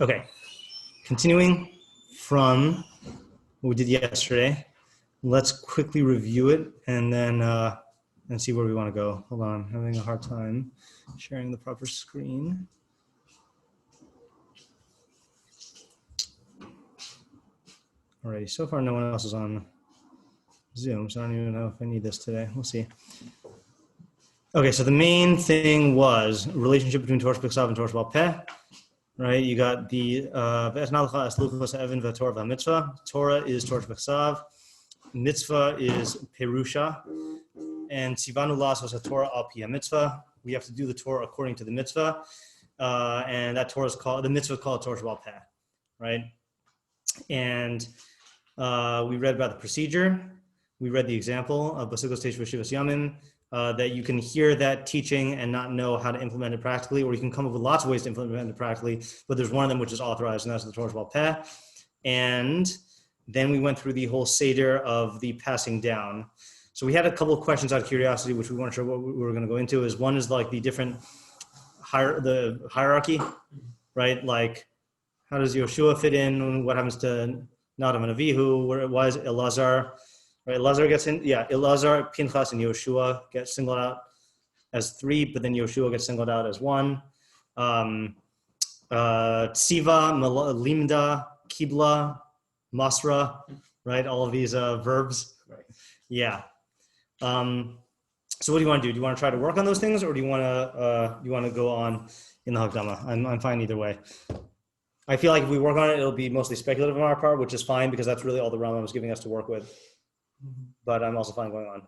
Okay, continuing from what we did yesterday, let's quickly review it and then and see where we want to go. Hold on, I'm having a hard time sharing the proper screen. Alrighty, so far no one else is on Zoom, so I don't even know if I need this today. We'll see. Okay, so the main thing was relationship between Torah B'Ksav and Torah B'Peh. Right, you got the Torah is Torah B'Ksav, mitzvah is Perusha, and Tzivanu Lasos HaTorah Al Pi HaMitzvah. We have to do the Torah according to the mitzvah, and that Torah is called, the mitzvah is called Torah B'Peh, right? And we read about the procedure. We read the example of Basukos Teish V'Shivas Yamim, that you can hear that teaching and not know how to implement it practically, or you can come up with lots of ways to implement it practically, but there's one of them which is authorized, and that's the Torah B'Peh. And then we went through the whole Seder of the passing down. So we had a couple of questions out of curiosity, which we weren't sure what we were going to go into. Is one is like the different the hierarchy, right? Like, how does Yoshua fit in? What happens to Nadav and Avihu? Why is Elazar? Right, Elazar gets in. Yeah, Elazar, Pinchas, and Yoshua get singled out as three, but then Yoshua gets singled out as one. Tziva, Limda, Kibla, Masra, right? All of these verbs. Right. Yeah. So what do you want to do? Do you want to try to work on those things, or do you want to go on in the Hakdama? I'm fine either way. I feel like if we work on it, it'll be mostly speculative on our part, which is fine because that's really all the Rambam is giving us to work with. But I'm also fine going on.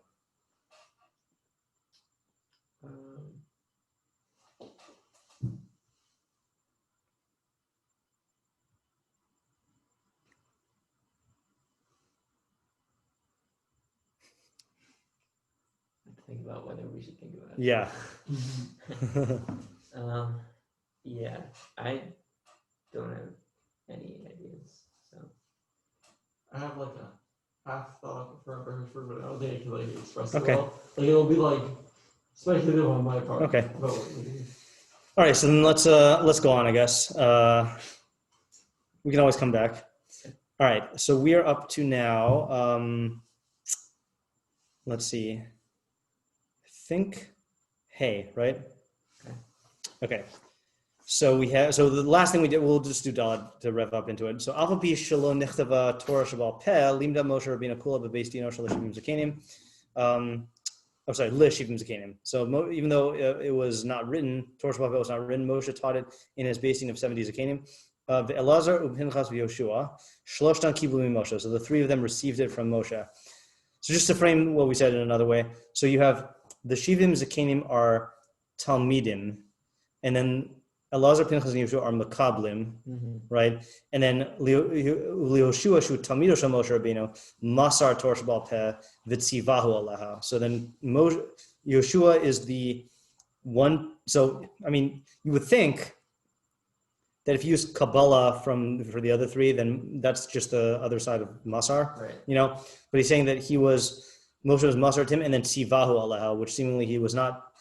Think about whether we should think about it. Yeah. Yeah, I don't have any ideas. So I have like a half thought for but I don't think I can like express Okay. it well. Like it'll be like speculative on my part. Okay. All right, so then let's go on, I guess. We can always come back. All right, so we are up to now. Let's see. I think hey, right? Okay. So the last thing we did, we'll just do Daled to rev up into it. So Alpha P Shalom Nichtava Torah Shabal Peh Limda Moshe Rabbeinu Kula Bebeis Dino Shalishim Zakenim. Lishivim Zakenim. So even though it was not written, Torah Shabal Peh was not written, Moshe taught it in his basing of 70 Zakenim. The Elazar Pinchas Yoshua Shloshtan Kiblu Moshe. So the three of them received it from Moshe. So just to frame what we said in another way, so you have the Shivim Zakenim are Talmidim, and then Elazar, Pinchas, and Yoshua are Makablim, right? And then Leoshua, Shu Talmido Shel Moshe Rabbeinu, Masar Torah Shabal Peh, Vitzivahu Alaha. So then Yoshua is the one. So I mean, you would think that if you use Kabbalah for the other three, then that's just the other side of Masar, right. You know. But he's saying that Moshe was Masar to him, and then Tzivahu Alaha, which seemingly he was not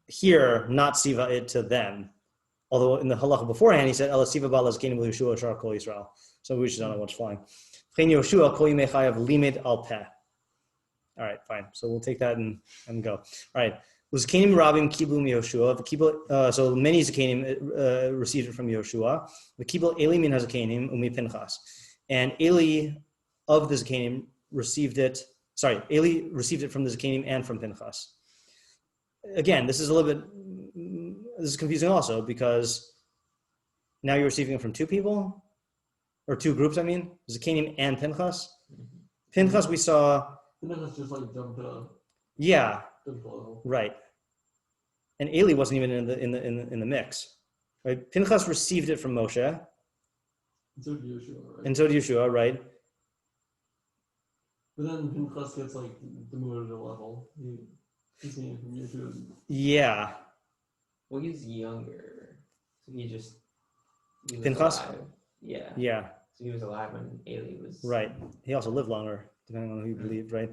here, not Tziva it to them. Although in the halacha beforehand, he said, "Ela Tziva Ba'al Zakenim Yoshua Shar Kol Yisrael." So we just don't know what's flying. Chen Yoshua Kol Yimei Chayav Limit Al Peh. All right, fine. So we'll take that and go. All right. Zakenim Rabim Kiblu Yoshua. So many Zakenim received it from Yoshua. The Kiblu Eli Min HaZakenim Umi Pinchas. And Eli of the Zakenim received it. Sorry, Eli received it from the Zakenim and from Pinchas. Again, this is confusing also because now you're receiving it from two people or two groups. I mean, Zakenim and Pinchas. Pinchas we saw. Pinchas just like jumped up. Yeah. Below. Right. And Eli wasn't even in the mix. Right. Pinchas received it from Moshe. And so did Yeshua, right? And so did Yeshua, right? But then Pinchas gets like demoted a level. He's seeing from Yeshua. Yeah. Well, he's younger, so he was Pinchas? alive. Yeah. Yeah. So he was alive when Eli was. Right. He also lived longer, depending on who you believed, right?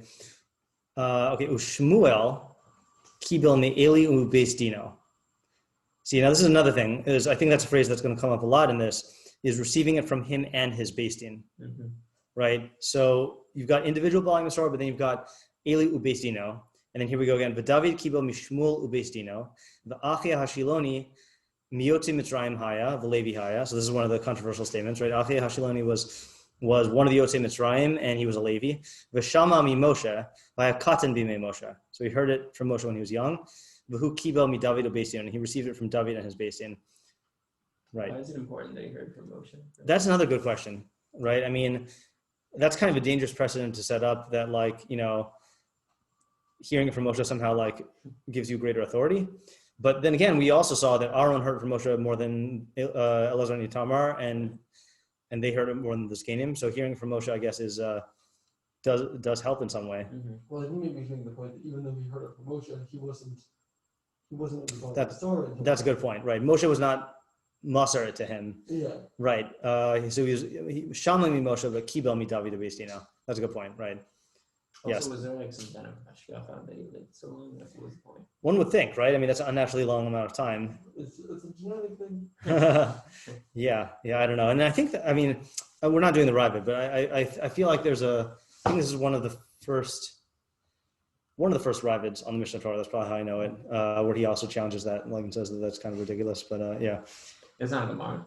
Okay. Ushmuel kibel me Eli ubeis dino. See, now this is another thing. Is I think that's a phrase that's going to come up a lot in this. Is receiving it from him and his Beis Din, right? So you've got individual Ba'alim Yisrael, but then you've got Eli uBeis Dino, and then here we go again. V'David kibel mishmuel uBeis Dino, v'Achia Hashiloni miyotzi Mitzrayim haya v'Levi haya. So this is one of the controversial statements, right? Achia Hashiloni was one of the Yotzei Mitzrayim, and he was a Levi. V'Shama mi Moshe v'Haya katan b'mei Moshe. So he heard it from Moshe when he was young. V'Hu kibel mi David uBeis Dino, and he received it from David and his Beis Din. Right. Why is it important that he heard from Moshe? That's another good question, right? I mean, that's kind of a dangerous precedent to set up that, like, you know, hearing it from Moshe somehow like gives you greater authority. But then again, we also saw that Aaron heard from Moshe more than Elazar and Itamar, and they heard it more than the Zkenim. So hearing from Moshe, I guess, is does help in some way. Well, it made me think the point that even though he heard it from Moshe, he wasn't involved That's- in the story. That's a good point, right? Moshe was not Maser it to him, Yeah. right? So he was Shamli mi Moshe, but Kibel mi David uBeis Dino. That's a good point, right? Also, Yes. was there like some kind of hashgacha that he lived so long? That was the point. One would think, right? I mean, that's an unnaturally long amount of time. It's a genetic thing. yeah, I don't know. And I think that, I mean, we're not doing the Ravid, but I feel like I think this is one of the first Ravids on the Mishneh Torah. That's probably how I know it, where he also challenges that, like, and says that that's kind of ridiculous. But yeah. It's not Gemara.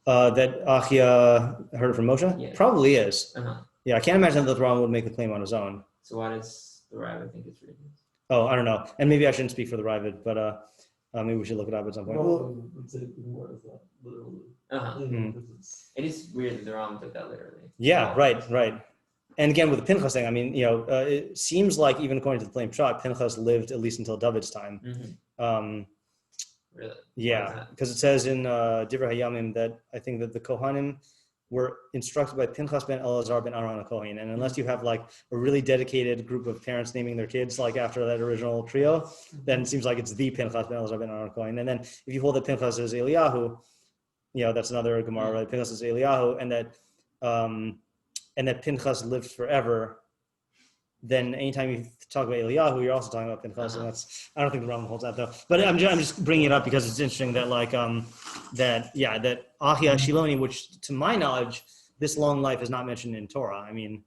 That Achia heard it from Moshe? Yeah. Probably is. Uh-huh. Yeah, I can't imagine that the Rambam would make the claim on his own. So why does the rabbi think it's ridiculous? Oh, I don't know. And maybe I shouldn't speak for the Ravid, but maybe we should look it up at some point. Well, would say more as that literally. Uh-huh. Because it's It is weird that the Rambam took that literally. Yeah, right. And again, with the Pinchas thing, I mean, you know, it seems like even according to the plain shot, Pinchas lived at least until David's time. Really? Yeah, because it says in Divrei Hayamim that I think that the Kohanim were instructed by Pinchas ben Elazar ben Aaron HaKohen, and unless you have like a really dedicated group of parents naming their kids like after that original trio, then it seems like it's the Pinchas ben Elazar ben Aaron HaKohen. And then if you hold that Pinchas is Eliyahu, you know, that's another Gemara, right? Pinchas is Eliyahu, and that Pinchas lived forever. Then anytime you talk about Eliyahu, you're also talking about Pinchas, and I don't think the Rambam holds that though. But I'm just bringing it up because it's interesting that that Achia Shiloni, which to my knowledge, this long life is not mentioned in Torah. I mean,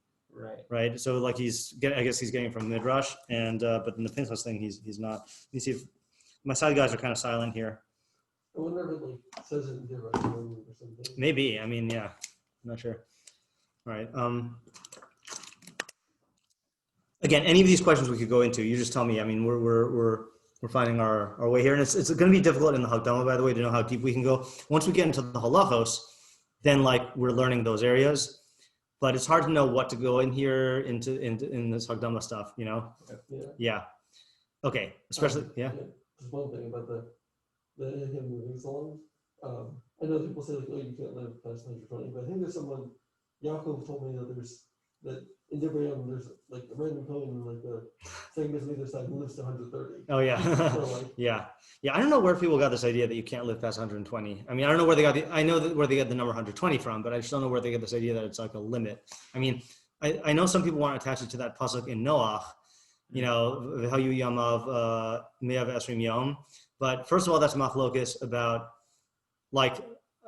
right. So like I guess he's getting it from Midrash, and but in the Pinchas thing, he's not. Let me see if my side guys are kind of silent here. I wonder if it like says it in Divrei or something. Maybe. I mean, yeah, I'm not sure. All right. Again, any of these questions we could go into, you just tell me. I mean, we're finding our way here, and it's going to be difficult in the Hakdama, by the way, to know how deep we can go. Once we get into the halachos, then like we're learning those areas, but it's hard to know what to go in here in this Hakdama stuff, you know? Yeah. Okay. Especially, yeah. Just one thing about him moving so long. I know people say like, oh, you can't live past 120, but I think there's someone. Yaakov told me that in Divrei there's like a random Kohen, like the saying this on either side who lives to 130. Oh yeah. So, like, yeah. I don't know where people got this idea that you can't live past 120. I mean, I don't know where they got where they get the number 120 from, but I just don't know where they get this idea that it's like a limit. I mean, I know some people want to attach it to that pasuk in Noach, you know, V'hayu yamav me'av esrim yom. But first of all, that's machlokes about like,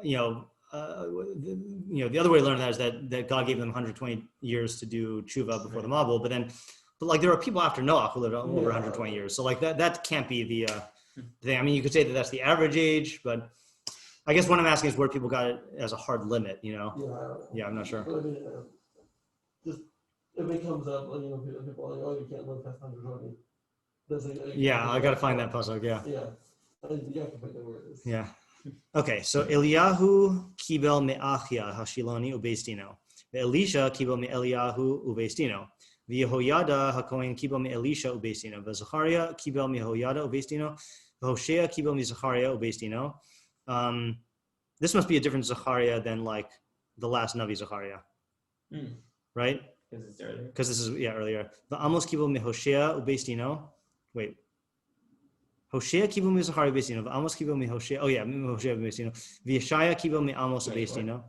you know, the other way to learn that is that God gave them 120 years to do tshuva before the Mabul, but like there are people after Noah who lived over 120 years. So like that can't be the thing. I mean, you could say that that's the average age, but I guess what I'm asking is where people got it as a hard limit, you know? Yeah, I'm not sure. But I mean, just if it comes up, you know, people are like, oh, you can't live past 120. I got to find that pasuk. Yeah. Yeah. You have to find out where it is. Yeah. Okay, so Eliyahu kibel me'achia hashiloni uBeis Dino. Elisha kibel me'Eliyahu uBeis Dino. V'Yehoyada hakohen kibel me'Elisha uBeis Dino. V'Zachariah kibel me'Yehoyada uBeis Dino. V'Hoshea kibel me'Zachariah uBeis Dino. This must be a different Zachariah than like the last Navi Zachariah, right? Because it's earlier. Because this is earlier. V'Amos kibel me'Hoshea uBeis Dino. Wait. Hoshea kibel mi Zachariah uBeis Dino. Amos kibel mi Hoshea. Oh yeah, Hoshea uBeis Dino. V'Yeshaya kibel mi Amos uBeis Dino.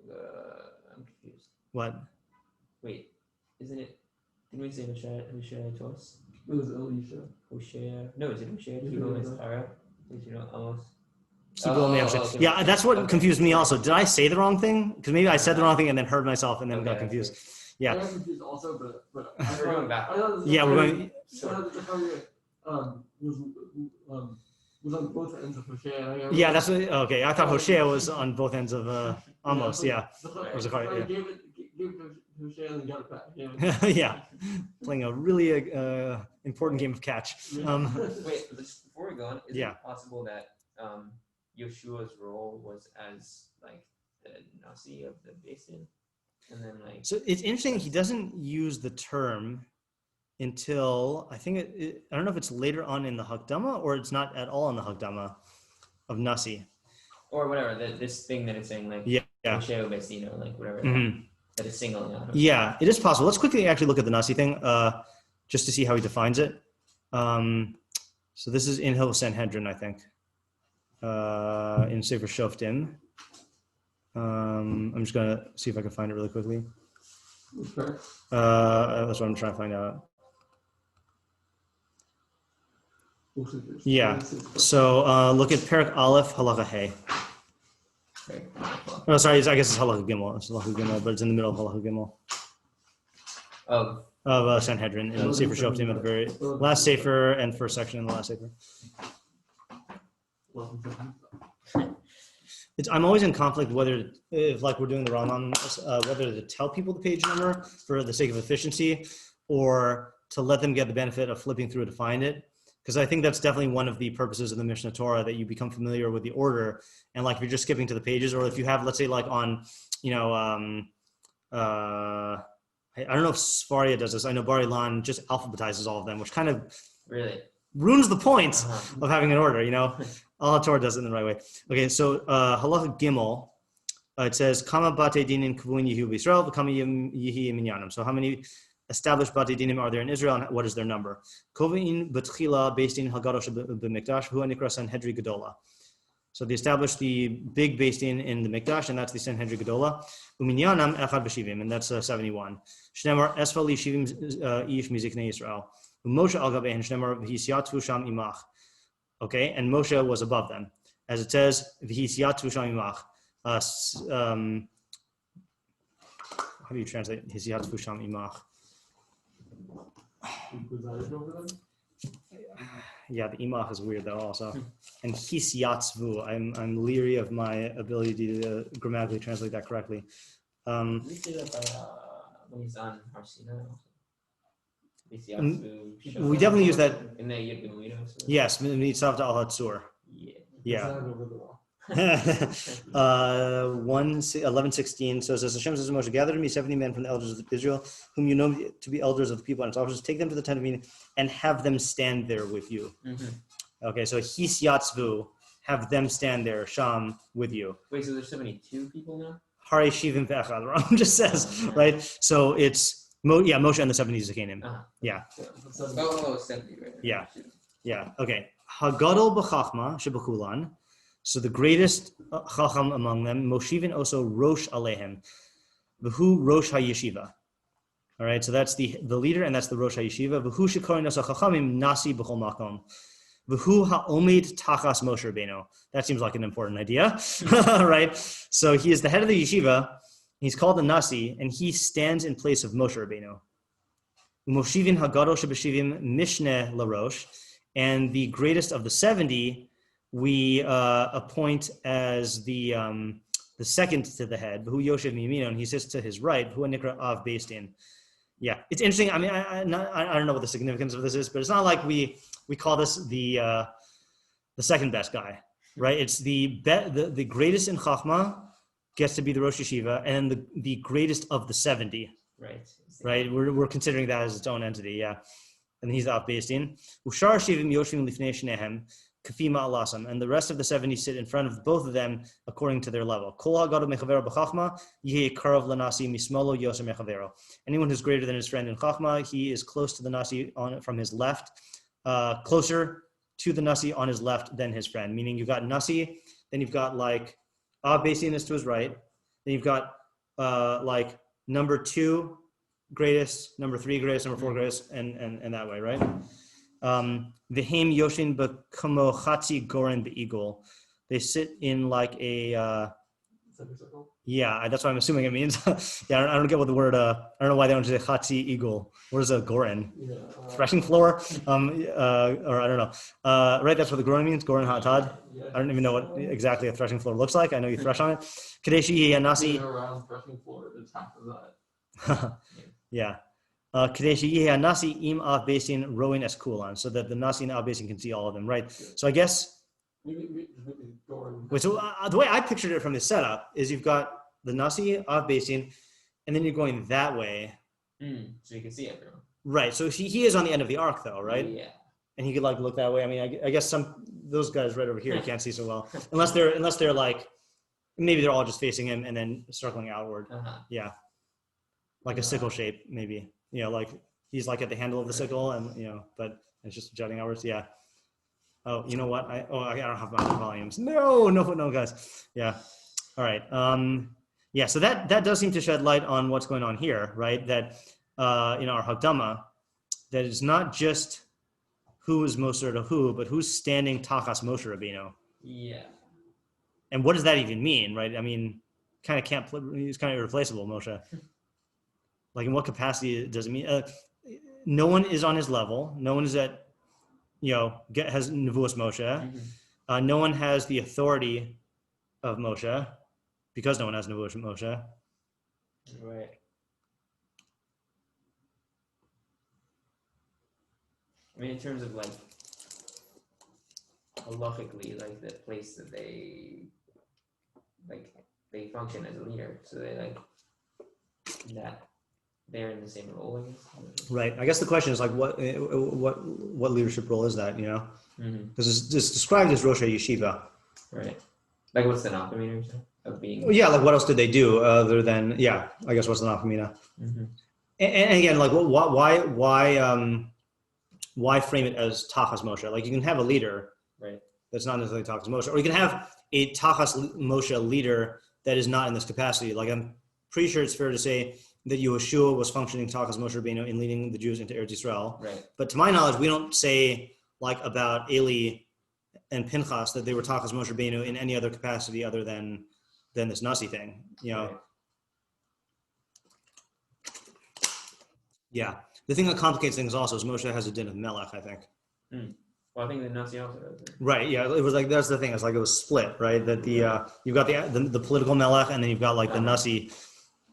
I'm confused. What? Wait, isn't it? Didn't we say Hoshea twice? It was Elisha. Hosea. No, is it Hosea? Kibo is Tara. Did you know Amos? Kibo may have said- okay. Yeah, that's what Okay. confused me also. Did I say the wrong thing? Because maybe I said the wrong thing and then heard myself and then got Okay, confused. okay. I Yeah. got confused also, but We're going back. I thought Yeah, we're going. was on both ends of Hosea. Yeah, that's what, okay. I thought Hosea was on both ends of Amos. Yeah. Or Zechariah, yeah. Gave it to Hosea and then got it back. Yeah. Playing a really important game of catch. Wait, before we go on, is Yeah. it possible that Yeshua's role was as like the Nasi of the basin? And then like So it's interesting. He doesn't use the term until I think I don't know if it's later on in the Hakdama or it's not at all in the Hakdama of Nasi. or whatever, this thing that it's saying like Yeah. Moshe Rabbeinu, like whatever Mhm. that is singling out. Yeah, it is possible. Let's quickly actually look at the Nasi thing just to see how he defines it. So this is in Hill Sanhedrin, I think, in Sefer Shoftim. I'm just going to see if I can find it really quickly. That's what I'm trying to find out. Yeah. So look at Perak Aleph, Halacha Hey. Oh, sorry, I guess it's Halacha Gimel. It's Halacha Gimel, but it's in the middle of Halacha Gimel. Of Sanhedrin in Sefer Shoftim at the very last Sefer and first section in the last Sefer. I'm always in conflict whether, if like we're doing the Rambam, whether to tell people the page number for the sake of efficiency or to let them get the benefit of flipping through to find it. Because I think that's definitely one of the purposes of the Mishneh Torah, that you become familiar with the order. And like if you're just skipping to the pages, or if you have, let's say like on, I don't know if Sfaria does this. I know Bar Ilan just alphabetizes all of them, which kind of Really ruins the point of having an order, Al Torah does it in the right way. Okay, so Halacha Gimel, it says, Kama bate dinin kavun yihu b'Yisrael, v'kama yihi minyanim. So how many established bate dinim are there in Israel, and what is their number? Kovein b'tchila based in Hagadosh b'Mikdash, hu nikra Sanhedri Gedola. So they established the big based in the Mikdash, and that's the Sanhedri Gedola. Uminyanam echad b'shivim, and that's 71. Shnemar esfa li shivim ish miziknei Yisrael. Moshe al gabein shnemar v'hisyatu sham imach. Okay, and Moshe was above them, as it says, v'hisyatu sham imach. How do you translate hisyatu sham imach? Yeah, the imach is weird though also. And hisyatzvu, I'm leery of my ability to grammatically translate that correctly. we see that by when he's on Har Sinai also. We definitely use that. In the Yud Gimel. Yes, mitzvah al hatzur. Yeah. 11:16. So it says, Hashem says to Moshe, gather to me 70 men from the elders of Israel, whom you know to be elders of the people and its officers. Take them to the tent of meeting and have them stand there with you. Okay, so his yatzvu, have them stand there, sham, with you. Wait, so there's 72 people now? Hare shivim ve'echad, the Rambam just says, right? So it's Moshe and the 70 Zakanim. Yeah. 70, right? Yeah. Okay. Hagadol b'chachma shebakulan. So the greatest chacham among them, Moshivin also Rosh Alehem, V'hu Rosh HaYeshiva. All right, so that's the leader, and that's the Rosh HaYeshiva. V'hu shikorin asa chachamim nasi b'chol makom. V'hu ha'omid tachas Moshe Rabbeinu. That seems like an important idea, right? So he is the head of the yeshiva. He's called the Nasi, and he stands in place of Moshe Rabbeinu. Moshivin hagadol shebeshivim mishneh larosh, and the greatest of the 70 we appoint as the second to the head, who Yoshev Mimino, and he sits to his right, who Nikra Av based in. Yeah, it's interesting. I mean, I don't know what the significance of this is, but it's not like we call this the second best guy, right? It's the greatest in Chachma gets to be the Rosh Yeshiva, and the greatest of the 70. Right. We're considering that as its own entity. Yeah, and he's the Av based in. Ushar Shivim Yoshim Lifnei Shnehem. Kafima alasam, and the rest of the 70 sit in front of both of them according to their level. Anyone who's greater than his friend in Chachma, he is close to the Nasi from his left, closer to the Nasi on his left than his friend. Meaning you've got Nasi, then you've got like Av Basin is to his right, then you've got like number 2 greatest, number 3 greatest, number 4 greatest, and that way, right? V'hem yoshin b'kamo chatzi goren be'igol. They sit in like a Semicircle. yeah, that's what I'm assuming it means. Yeah, I don't get what the word. I don't know why they don't say chatzi eagle. What is a goren? Yeah. Threshing floor? Or I don't know. Right, that's what the goren means. Goren hatad. Yeah. I don't even know what exactly a threshing floor looks like. I know you thresh on it. Kadeshi Yanasi. Around threshing floor, it's half of that. Yeah. Kadeshi Nasi im av basin rowing as kulan, so that the Nasi and av basin can see all of them, right? So I guess. Maybe Goran. Wait, so the way I pictured it from this setup is you've got the Nasi av basin, and then you're going that way. So you can see everyone. Right. So he is on the end of the arc, though, right? Yeah. And he could like look that way. I mean, I guess those guys right over here can't see so well, unless they're like, maybe they're all just facing him and then circling outward. Yeah, like a sickle shape, maybe. You know, like he's like at the handle of the sickle, and but it's just jutting outwards. Yeah. Oh, you know what? I don't have my volumes. No, guys. Yeah. All right. Yeah. So that does seem to shed light on what's going on here, right? That in our Hakdama, that it's not just who is Moser to who, but who's standing Tachas Moshe Rabbeinu. Yeah. And what does that even mean, right? I mean, he's kind of irreplaceable, Moshe. Like, in what capacity does it mean? No one is on his level. No one is at, has Nevuos Moshe. No one has the authority of Moshe, because no one has Nevuos Moshe. Right. I mean, in terms of like halachically, like the place that they function as a leader, so they like that they're in the same role, I guess. Right. I guess the question is like, what leadership role is that? Because it's described as Rosh Yeshiva. Right. Like, what's the nafkamina of being? Well, yeah. Like, what else did they do other than I guess what's the nafkamina? And again, like, why frame it as Tachas Moshe? Like, you can have a leader, right, that's not necessarily Tachas Moshe, or you can have a Tachas Moshe leader that is not in this capacity. Like, I'm pretty sure it's fair to say that Yehoshua was functioning Tachas Moshe Rabbeinu in leading the Jews into Eretz Yisrael. Right. But to my knowledge, we don't say like about Eli and Pinchas that they were Tachas Moshe Rabbeinu in any other capacity other than this Nasi thing. Right. Yeah. The thing that complicates things also is Moshe has a din of Melech, I think. Well, I think the Nasi also does it. Right. Yeah. It was like, that's the thing. It's like it was split, right? That you've got the political Melech, and then you've got like the Nasi,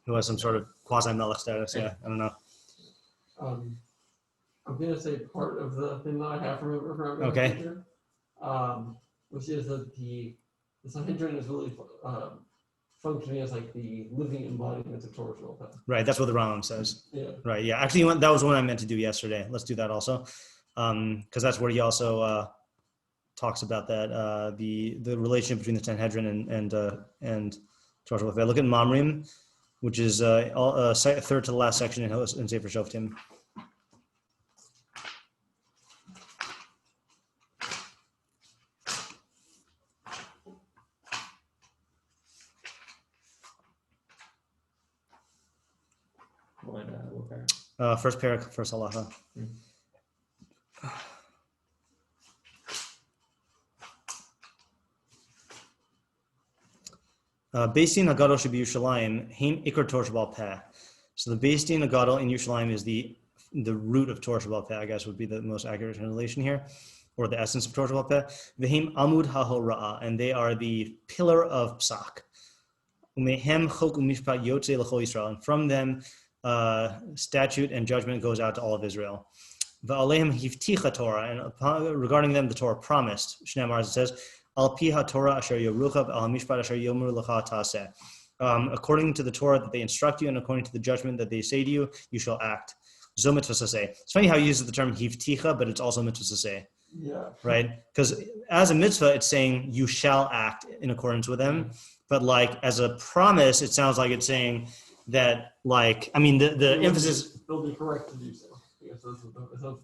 who has some sort of quasi-Melech status. Yeah. I don't know. I'm gonna say part of the thing that I have remember from our Okay. teacher, which is that the Sanhedrin is really functioning as like the living embodiment of Torah Shalom. Right. That's what the Rambam says. Yeah. Right. Yeah. Actually, that was one I meant to do yesterday. Let's do that also, because that's where he also talks about that the relationship between the Sanhedrin and Torah Shalom. Look at Mamrim, which is third to the last section in Sefer Shoftim. First parak, first halacha. Beis Din Hagadol Shebiyushalayim Heim Ikar Torah Shebal Peh. So the Beis Din Hagadol in Yerushalayim is the root of Torah Shebal Peh, I guess would be the most accurate translation here, or the essence of Torah Shebal Peh. V'heim Amud HaHora'ah, and they are the pillar of Psak. Umehem Chok Umishpat Yotzei L'chol Yisrael, and from them statute and judgment goes out to all of Israel. Va'aleim hivticha Torah, and regarding them the Torah promised. Shneimar, as it says, Al pi haTorah asher yorucha al mishpat asher yomru lecha taseh. According to the Torah that they instruct you, and according to the judgment that they say to you, you shall act. Zo mitzvah saseh. It's funny how he uses the term hivticha, but it's also mitzvah saseh. Yeah. Right? Because as a mitzvah, it's saying you shall act in accordance with them. But like as a promise, it sounds like it's saying that, like, I mean, the emphasis. They'll be correct to do so. I guess that's what the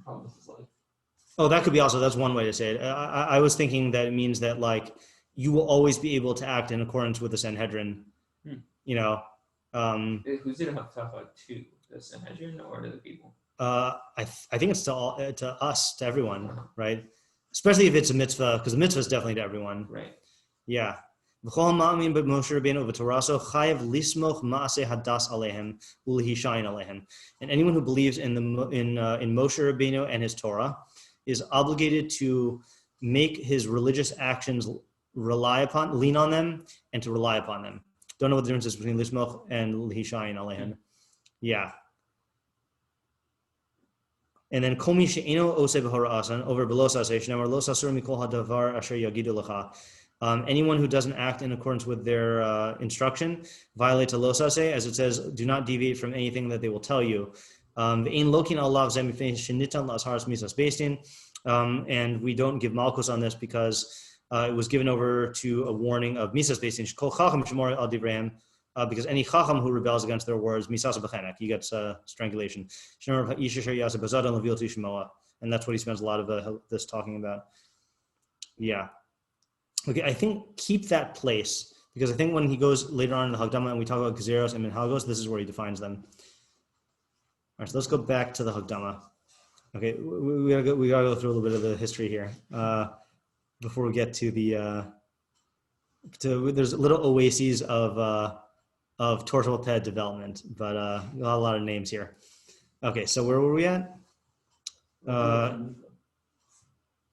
promise is like. Oh, that could be also, that's one way to say it. I was thinking that it means that, like, you will always be able to act in accordance with the Sanhedrin, Who's it haftacha to? The Sanhedrin or to the people? I think it's to us, to everyone, right? Especially if it's a mitzvah, because the mitzvah is definitely to everyone. Right. Yeah. V'chol ma'amin b'Moshe Rabbeinu v'Toraso chayav lismoch ma'aseh hadas alehem u'lehishayin alehem. And anyone who believes in Moshe Rabbeinu and his Torah is obligated to make his religious actions lean on them, and to rely upon them. Don't know what the difference is between lismoch and lehishayin alehem. Yeah. And then kol mi she'eno oseh b'hora'asan over belos aseh shenamar lo sasur mikol hadavar asher yagidu lecha. Anyone who doesn't act in accordance with their instruction violates a los aseh, as it says, do not deviate from anything that they will tell you. And we don't give malchus on this because it was given over to a warning of misas beistin. Because any chacham who rebels against their words, misas b'chenek, he gets strangulation. And that's what he spends a lot of this talking about. Yeah. Okay, I think keep that place, because I think when he goes later on in the Hagdama and we talk about Gezeros and Minhagos, this is where he defines them. All right, so let's go back to the Hagdama. Okay, we gotta go through a little bit of the history here before we get to the there's little oases of torsional ped development, but not a lot of names here. Okay, so where were we at?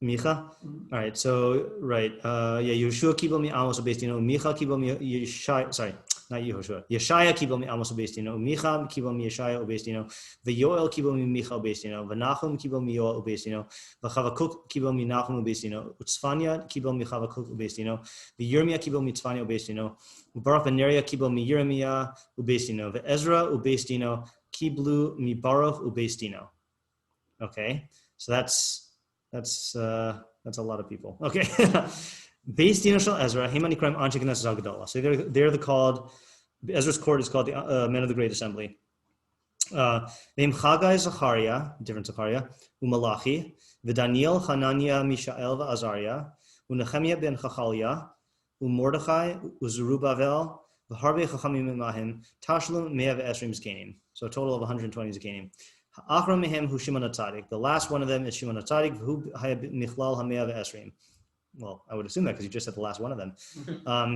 Micha? All right, so, right. Yehoshua kibel mi amos ubeistino, Micha kibel mi Yeshaya, sorry, not Yehoshua. Yeshaya kibel mi amos ubeistino, Micha kibel mi Yeshaya ubeistino, V'Yoel kibel mi Micha ubeistino, V'Nachum kibel mi Yoel ubeistino, V'Chavakuk kibel mi Nachum ubeistino, Utzfanya kibel mi Chavakuk ubeistino, V'Yirmiyah kibel mi Tzfanya ubeistino, V'Baruch ben Neriah kibel mi Yirmiyah ubeistino, V'Ezra ubeistino, kiblu mi Baruch ubeistino. Okay, so that's a lot of people. Okay. Beis Dino Shel Ezra, Hemani Krem Anshe Knesset HaGedolah. So they're called, Ezra's court is called the Men of the Great Assembly. V'im Chagai Zachariah, different Zachariah, Umalachi, V'Daniel, Hananiah, Mishael, V'Azariah, U'Nechemiah ben Chachaliah, U'Mordechai, U'Zerubbabel, V'Harbe Chachamim Imahim, Tashlum Me'ah V'Esrim Zkanim. So a total of 120 Zkanim. Achron mehem hu Shimon HaTzadik. The last one of them is Shimon HaTzadik. Who nichlal hameah ve'esrim. Well, I would assume that because you just said the last one of them.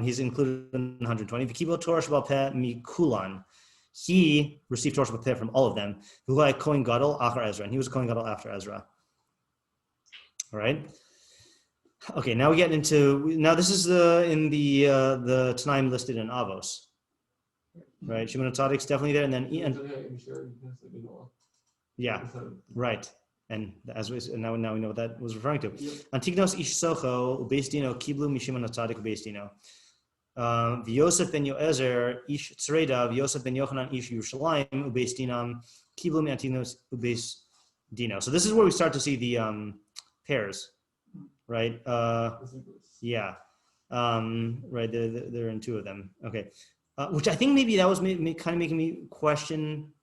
He's included in 120. V'kibo Torah Shebal Peh mikulan. He received Torah Shebal Peh from all of them. V'hu Kohen Gadol achar Ezra, and he was Kohen Gadol after Ezra. All right. Okay. Now we get into. Now this is in the Tanaim listed in Avos. Right. Shimon HaTzadik's definitely there, and then. Yeah, right. And now we know what that was referring to. Antignos ish socho ubeistino kiblu mishimon hatzadik ubeistino. V'Yosef ben Yoezer ish tzreda v'Yosef ben Yochanan ish Yerushalayim ubeistinam kiblu mi Antignos ubeistino. So this is where we start to see the pairs, right? Yeah, right. They're in two of them. Okay, which I think maybe that was kind of making me question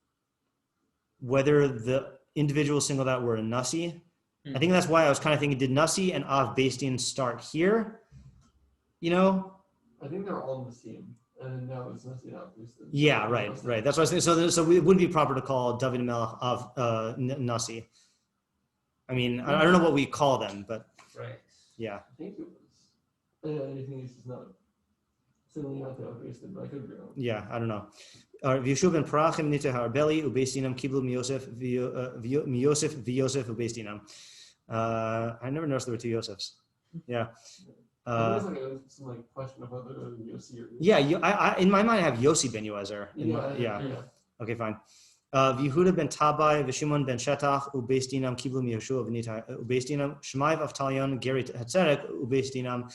whether the individual singled out were a Nasi. I think that's why I was kind of thinking, did Nasi and Av Beistin start here? You know? I think they're all in the same. And now it's Nasi and Av Beistin. Yeah, right. That's what I was thinking. So it wouldn't be proper to call David and Melech Av Nasi. I mean, I don't know what we call them, but right. Yeah. I think it was. I think it's just not singling out the Av Beistin, but I could be wrong. Yeah, I don't know. V'Yeshuv ben Parachim nita harbeli ubeistinam kiblu miyosef v'Yosef ubeistinam. I never noticed there were two Yosefs. Yeah. There's some question of whether Yossi or yeah, I in my mind I have Yossi ben Yoezer. Yeah. Okay, fine. V'Yehuda ben Tabai v'Shimon ben Shetach ubeistinam kiblu miyeshuv v'nita ubeistinam Shemai v'Avtalion Geri Hetzedek ubeistinam.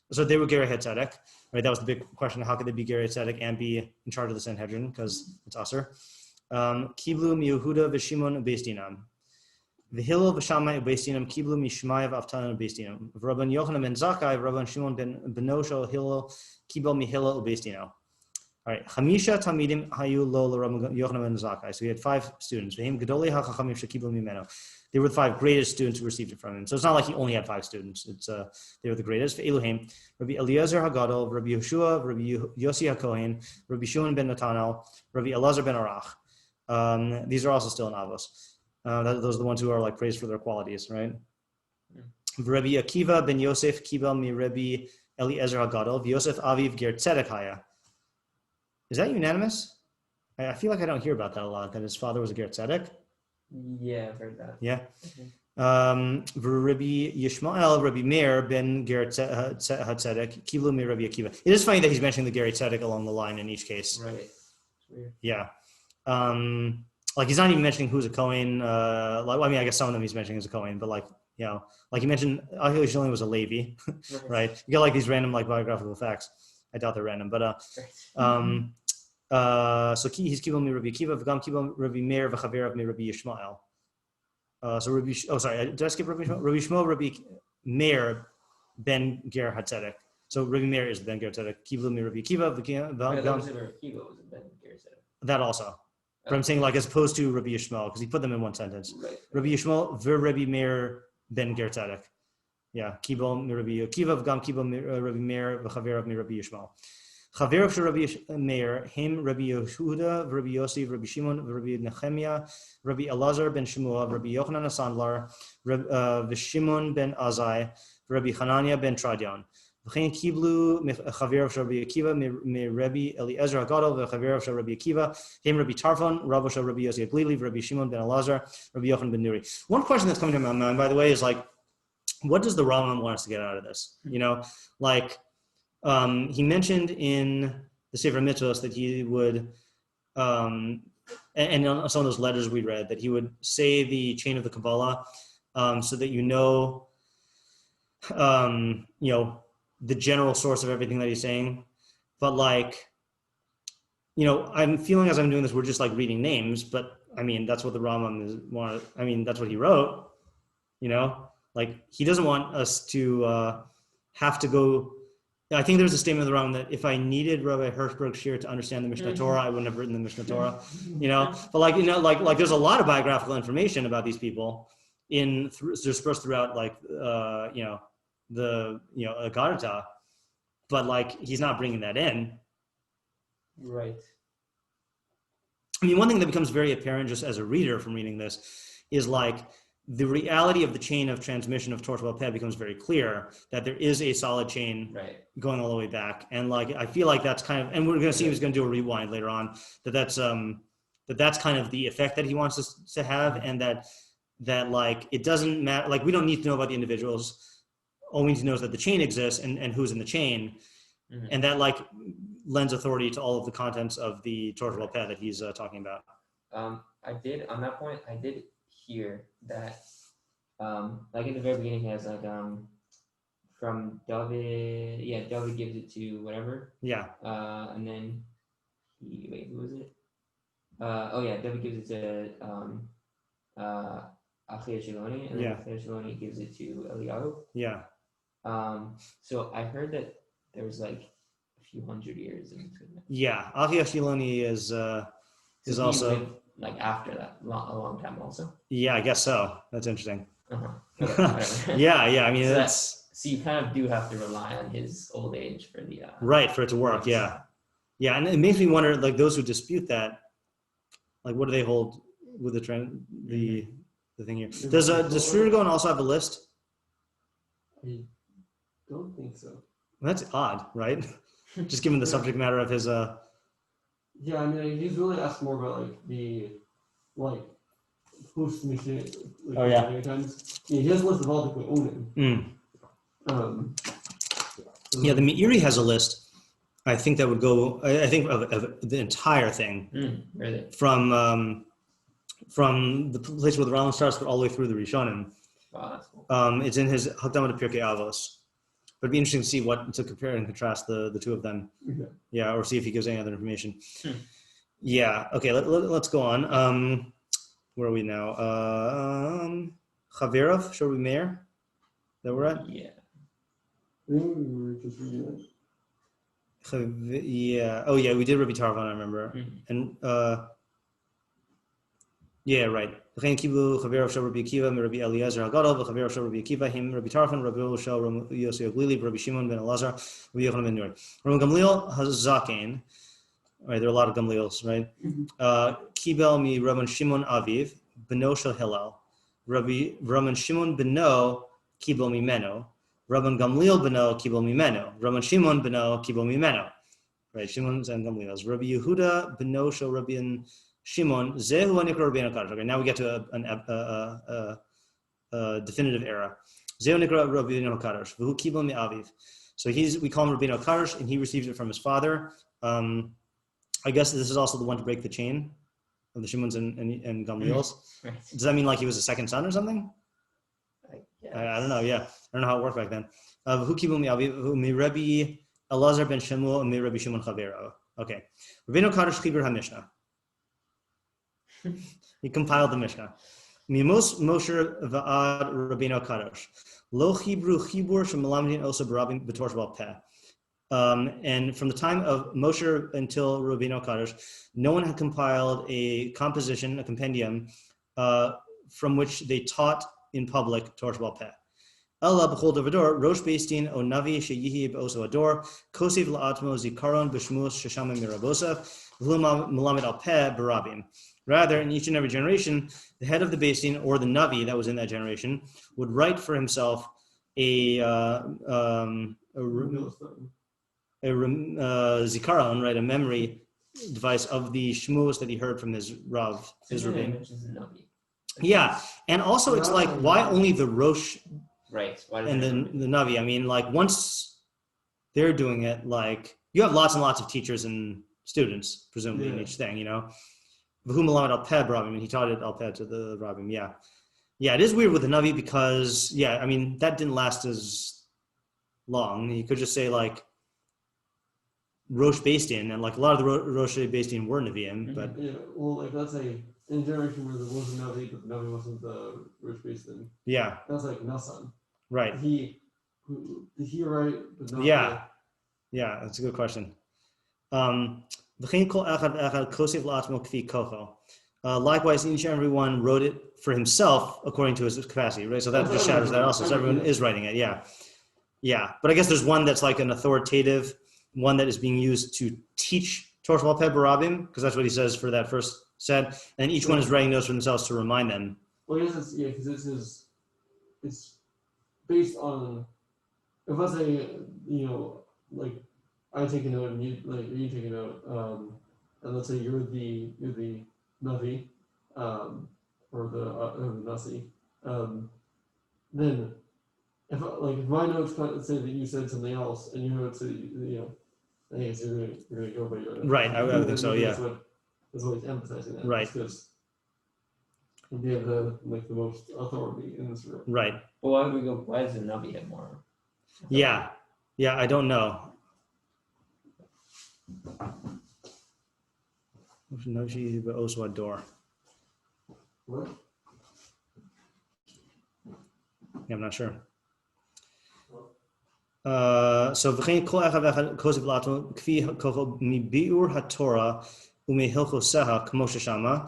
So they were Geri Hetzedek, right? That was the big question. How could they be Geri Hetzedek and be in charge of the Sanhedrin? Because it's Aser. Kiblu miYehuda v'Shimon ubeistinam. V'Hillel v'Shammai ubeistinam kiblu mishmai v'Avtanan ubeistinam. V'Rabban Yochanan ben Zakkai v'Rabban Shimon ben Benosho Hillel kibel mihillel ubeistinam. All right. Chamisha Talmidim hayu lo l'Rabban Yochanan ben Zakkai. So we had 5 students. V'hem gedolei hachachamim shekiblu mimeno. They were the 5 greatest students who received it from him. So it's not like he only had 5 students. It's they were the greatest. Elohim, Rabbi Eliezer Hagadol, Rabbi Yeshua, Rabbi Yossi HaKohen, Rabbi Shimon ben Natanel, Rabbi Elazar ben Arach. These are also still in Avos. Those are the ones who are like praised for their qualities, right? Rabbi Akiva ben Yosef Kibel mi Rabbi Eliezer Hagadol, Yosef Aviv Ger Tzedek Haya. Is that unanimous? I feel like I don't hear about that a lot, that his father was a Ger Tzedek. Yeah, I've heard that. Yeah. Rabbi Yishmael, Rabbi Meir ben Ger Tzedek, Kiblu mi Rabbi Akiva. It is funny that he's mentioning the Ger Tzedek along the line in each case. Right. It's weird. Yeah. Like he's not even mentioning who's a Kohen. I guess some of them he's mentioning as a Kohen, but like he mentioned Ahil Shalom was a Levi, right? You got like these random like biographical facts. I doubt they're random, but so he's Kibel mi Rabbi Akiva, v'gam Kibel Rabbi Meir v'chaverav mi Rabbi Yishmael. Did I skip Rabbi Yishmael? Rabbi Yishmael, Rabbi Meir ben Ger HaTzedek. So Rabbi Meir is ben Ger HaTzedek. Kibel mi Rabbi Akiva, that also. But I'm saying like as opposed to Rabbi Yishmael, because he put them in one sentence. Right. Rabbi Yishmael Rabbi Meir ben Ger HaTzedek. Yeah, Kibel mi Rabbi Akiva, v'gam Kibel mi Rabbi Meir v'chaverav mi Rabbi Yishmael. Chaverav shel Rabbi Meir, him Rabbi Yehuda, Rabbi Yossi, Rabbi Shimon, Rabbi Nechemiah, Rabbi Elazar ben Shmuel, Rabbi Yochanan HaSandlar, Shimon ben Azai, Rabbi Hanania ben Tradion. V'chein kiblu chaverav shel Rabbi Akiva mi Rabbi Eliezer Hagadol v'chaverav shel Rabbi Akiva, him Rabbi Tarfon, Rabbi shel Rabbi Yossi Aglili, Rabbi Shimon ben Elazar, Rabbi Yochanan ben Nuri. One question that's coming to my mind, by the way, is like, what does the Rambam want us to get out of this? You know, like. He mentioned in the Sefer Mitzvos that he would, and on some of those letters we read, that he would say the chain of the Kabbalah, so that you know, the general source of everything that he's saying. But like, I'm feeling as I'm doing this, we're just like reading names. But I mean, that's what the Rambam that's what he wrote. Like he doesn't want us to have to go. I think there's a statement of the Rambam that if I needed Rabbi Hirschberg Shir to understand the Mishneh Torah, I wouldn't have written the Mishneh Torah, But like there's a lot of biographical information about these people dispersed throughout the Agartha, but like he's not bringing that in. Right. I mean, one thing that becomes very apparent just as a reader from reading this is like the reality of the chain of transmission of Torah Peh becomes very clear, that there is a solid chain going all the way back. And like, I feel like that's kind of, and we're going to see he's going to do a rewind later on, that's kind of the effect that he wants us to have. And that like, it doesn't matter. Like, we don't need to know about the individuals. All we need to know is that the chain exists and who's in the chain. Mm-hmm. And that like lends authority to all of the contents of the Torah Peh that he's talking about. I did hear that like in the very beginning he has like from David gives it to whatever and then who was it David gives it to Achia Shiloni, and then Achia Shiloni gives it to Eliyahu. So I heard that there was like a few hundred years in between. Achia Shiloni is also like after that, a long time also. Yeah, I guess so. That's interesting. Okay, yeah. I mean, so you kind of do have to rely on his old age for the for it to work. Yeah, and it makes me wonder, like those who dispute that, like what do they hold with the trend? The thing here. Does Frudergon also have a list? I don't think so. That's odd, right? Just given the subject matter of his Yeah, I mean, he's really asked more about like post Mishneh. Times. Yeah, he has a list of all the Onim. The Meiri has a list. I think that would go. I think of the entire thing really? From the place where the Rambam starts, but all the way through the Rishonim. Wow, that's cool. It's in his Hakdama to Pirkei Avos. But it'd be interesting to see to compare and contrast the two of them. Yeah, or see if he gives any other information. Yeah. Okay. Let's go on. Where are we now? Chaverov, shall we Meir? That we're at? Yeah. We were just reading it. Yeah. Oh yeah, we did Rabbi Tarfon, I remember. And right. V'chein kibu chaverav shel Rabbi Akiva Rabbi Eliezer Hagadol v'chaverav shel Rabbi Akiva him Rabbi Tarfon Rabbi shel Yossi Aglili Rabbi Shimon ben Elazar Rabbi Yochanan ben Nuri. Rabbi Gamliel Hazaken. Right, there are a lot of Gamliels, right? Kibel mi Rabban Shimon Aviv beno shel Hillel. Rabban Shimon beno kibel mimeno. Rabban Gamliel beno kibel mimeno. Rabban Shimon beno kibel mimeno. Right, Shimon's and Gamliel's. Rabbi Yehuda beno shel Rabbi Shimon zehu anikra Rabbeinu Kadosh. Okay, now we get to a definitive era. Zehu anikra Rabbeinu Kadosh. V'hu kibel mi Aviv. So we call him Rabbeinu Kadosh, and he receives it from his father. I guess this is also the one to break the chain of the Shimons and Gamliels. Right. Does that mean like he was a second son or something? I don't know. Yeah, I don't know how it worked back then. Rabbi Elazar ben Shemuel and Rabbi Shimon Chavero. Okay. Rabbeinu Kadosh Chibur HaMishnah. He compiled the Mishnah. Mimos Moshe va'ad Rabbeinu Kadosh. Lo chibru chibur shemalamdin osa barabim b'tor shebal peh. And from the time of Moshe until Rabbeinu Kadosh, no one had compiled a composition, a compendium, from which they taught in public Torah Shebal Peh. Allah b'chol davador rosh beistin o navi sheyihi b'oso ador kosiv la'atmo zikaron b'shmus sheshama mirabosa v'luma melamed al peh barabim. Rather, in each and every generation, the head of the beistin or the navi that was in that generation would write for himself a zikaron, right, a memory device of the shmuz that he heard from his Rav, his Rebbeinu. Yeah, and also it's like, why only the Rosh right. and the Navi? I mean, like once they're doing it, like you have lots and lots of teachers and students, presumably, in each thing, you know. V'hu melamed al peh Rabbim, and he taught it al peh to the Rabbim, yeah. Yeah, it is weird with the Navi because, yeah, I mean, that didn't last as long. You could just say like, Rosh based in, and like a lot of the Rosh based in were Nevi'im, but yeah, well, like let's say in a generation where there wasn't Navi, but the Navi wasn't the Rosh based in. Yeah, that's like Nassan. Right. Did he write? Yeah, yeah, that's a good question. Likewise, each and every one wrote it for himself according to his capacity, right? So that just shatters that also. So everyone is writing it, yeah. Yeah, but I guess there's one that's like an authoritative, one that is being used to teach Torah Shebal Peh Barabim, because that's what he says for that first set, and each one is writing those for themselves to remind them. Well, I guess it's, yeah, because it's based on, if I say, you know, like I take a note and you take a note, and let's say you're the Navi, or the Nasi, then if my notes say that you said something else, and your notes say, you know, I guess you're gonna go by your right. I would think so. Yeah. That's what he's emphasizing that. Right. Because we have the most authority in this room. Right. But why would we go? Why does the Navi have more authority? Yeah. Yeah. I don't know. Also a door. What? Yeah, I'm not sure. So v'chein kol echad v'echad kosev lato kfi kocho mibiur haTorah umehilchoseha k'mo sheshama.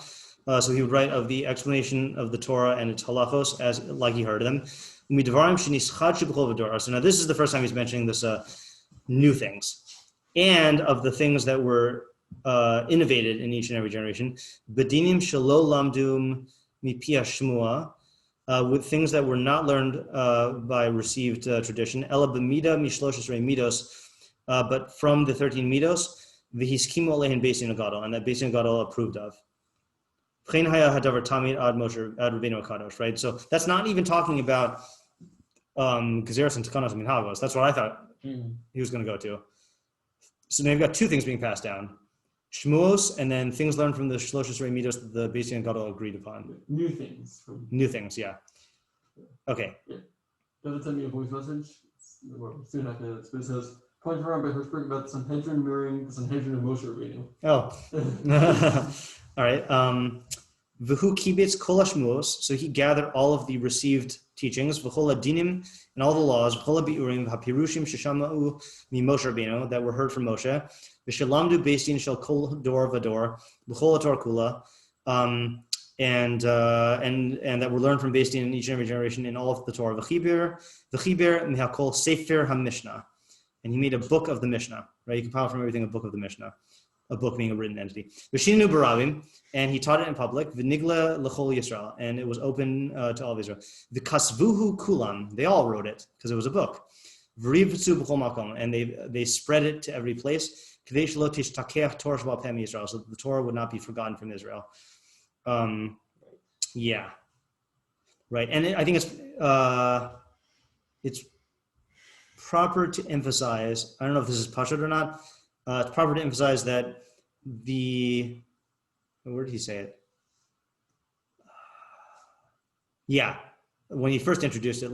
So he would write of the explanation of the Torah and its halachos as like he heard them. Umidevarim shenischad sheb'chol v'dor. So now this is the first time he's mentioning this new things, and of the things that were innovated in each and every generation. Bedinim shelo lamdum mipia shmua. With things that were not learned by received tradition, ela b'mida mishloshes rei midos, but from the 13 midos, v'hiskimu alehin beisin gadol, and that beisin gadol approved of. V'chein haya hadavar tamid ad Moshe ad Rabbeinu Kadosh, right? So that's not even talking about gezeros and takanos and minhagos. That's what I thought he was going to go to. So now you've got two things being passed down. Shmuos, and then things learned from the Shloshes Rei Midos that the Beis Din Gadol agreed upon. New things. New things, yeah. Okay. Yeah. Doesn't send me a voice message. Well, 2.5 minutes. But it says, point around by Hirschberg about the Sanhedrin mirroring the Sanhedrin of Moshe Rabbeinu. Oh. All right. V'hu kibitz kol hashmuos, so he gathered all of the received teachings, v'chol adinim, and all the laws, v'chol bi'urim, v'hapirushim sheshama'u mi Moshe Rabbeinu, that were heard from Moshe, v'shelamdu beis din shel kol dor v'dor, v'chol haTorah kula, and that were learned from Beis Din in each and every generation in all of the Torah. V'chiber mihakol sefer ha-mishnah, and he made a book of the Mishnah. Right, he compiled from everything a book of the Mishnah, a book being a written entity. V'shinu barabim, and he taught it in public. V'nigla l'chol Yisrael, and it was open to all of Israel. V'kasvuhu kulam, they all wrote it because it was a book. V'rivtzu b'chol makom, and they spread it to every place. K'dei shelo tishtakeach Torah sheba'al peh Yisrael, so the Torah would not be forgotten from Israel. Yeah, right, and I think it's proper to emphasize. I don't know if this is pashut or not. It's proper to emphasize that where did he say it? Yeah, when he first introduced it,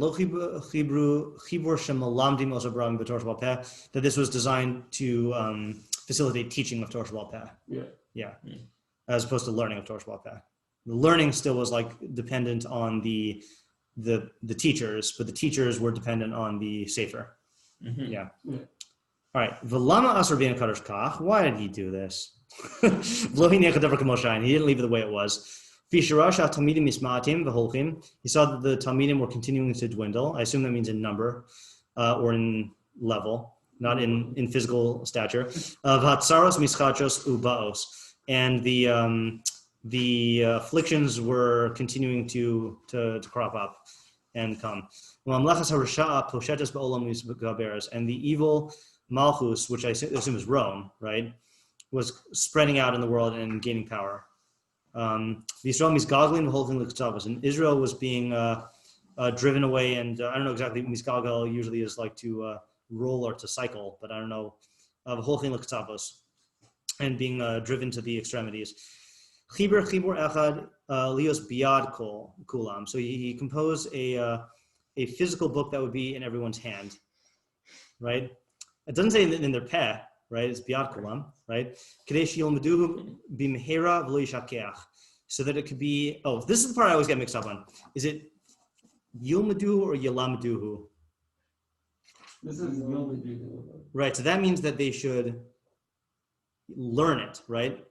that this was designed to facilitate teaching of Torah Sheba'al Peh. Yeah, as opposed to learning of Torah Sheba'al Peh. The learning still was like dependent on the teachers, but the teachers were dependent on the sefer. Mm-hmm. Yeah. All right. V'lama asar b'in kadosh kach. Why did he do this? He didn't leave it the way it was. He saw that the Talmidim were continuing to dwindle. I assume that means in number or in level, not in physical stature. And the afflictions were continuing to crop up and come. And the evil Malchus, which I assume is Rome, right, was spreading out in the world and gaining power. And Israel was being driven away, and I don't know exactly what misgalgal usually is like to roll or to cycle, but I don't know, and being driven to the extremities. Chibur echad lios biad kulam. So he composed a physical book that would be in everyone's hand, right? It doesn't say in their peh, right? It's biad kulam, right? Kadesh yilmeduhu bimhera v'lo yishakeach, so that it could be. Oh, this is the part I always get mixed up on. Is it yilmeduhu or yalameduhu? This is yilmeduhu. Right. So that means that they should learn it, right?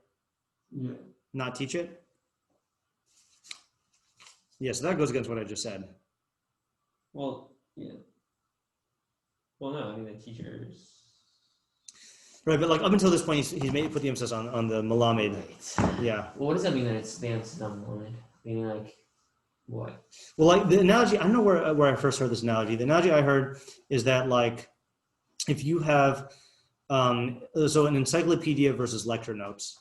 Yeah. Not teach it? Yeah, so that goes against what I just said. Well, yeah. Well, no, I mean the teachers. Right, but like up until this point, he's put the emphasis on the Malamed. Right. Yeah. Well, what does that mean that it's the emphasis on Malamed? Meaning like what? Well, like the analogy, I don't know where I first heard this analogy. The analogy I heard is that like if you have so an encyclopedia versus lecture notes.